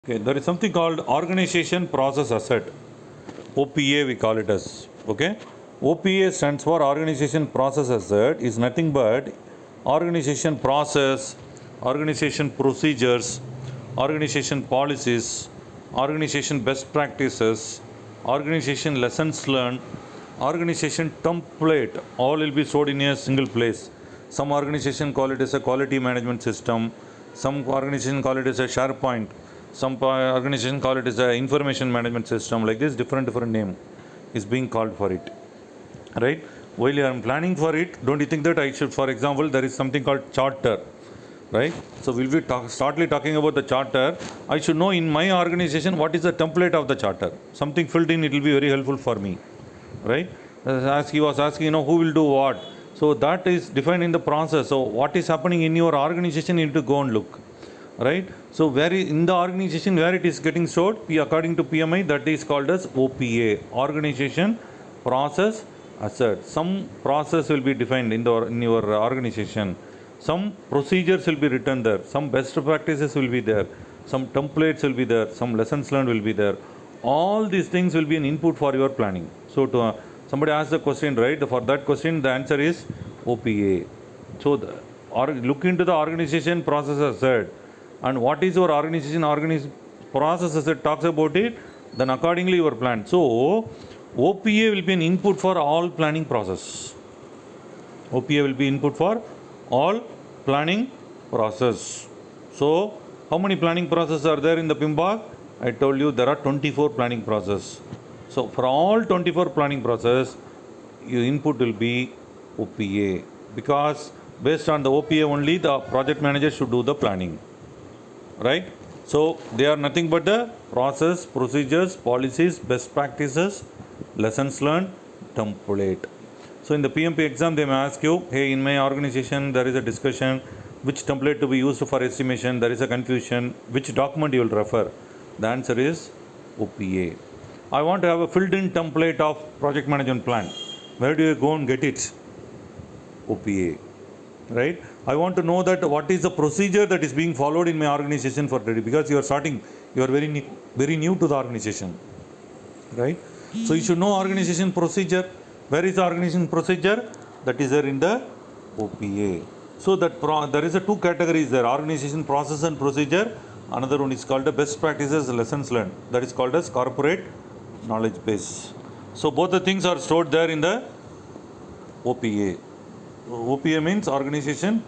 Okay, there is something called organization process asset. OPA we call it as. Okay, OPA stands for organization process asset. Is nothing but organization process, organization procedures, organization policies, organization best practices, organization lessons learned, organization template. All will be stored in a single place. Some organization call it as a quality management system. Some organization call it as a SharePoint. Some organization call it as a information management system. Like this, different name is being called for it. Right? While I am planning for it, don't you think that I should, for example, there is something called charter, right? So we'll be shortly talking about the charter. I should know in my organization what is the template of the charter. Something filled in, it will be very helpful for me, right? As he was asking, who will do what. So that is defined in the process. So what is happening in your organization, you need to go and look, right? So where in the organization where it is getting stored, according to PMI, that is called as OPA, organization process asset. Some process will be defined in your organization. Some procedures will be written there. Some best practices will be there. Some templates will be there. Some lessons learned will be there. All these things will be an input for your planning. So to somebody asked the question, right? For that question, the answer is OPA. So look into the organization process asset. And what is your organization process asset talks about it, then accordingly your plan. So OPA will be an input for all planning process. OPA will be input for all planning process. So how many planning processes are there in the PMBOK? I told you there are 24 planning processes. So for all 24 planning process, your input will be OPA, because based on the OPA only the project manager should do the planning, right? So they are nothing but the process, procedures, policies, best practices, lessons learned, template. So in the PMP exam they may ask you, hey, in my organization there is a discussion which template to be used for estimation, there is a confusion, which document you will refer. The answer is OPA. I want to have a filled in template of project management plan. Where do you go and get it? OPA, right? I want to know that what is the procedure that is being followed in my organization for today, because you are starting, you are very new to the organization, right? So you should know organization procedure. Where is the organization procedure? That is there in the OPA. So that there is a two categories there: organization process and procedure. Another one is called the best practices, lessons learned. That is called as corporate knowledge base. So both the things are stored there in the OPA. OPA means organization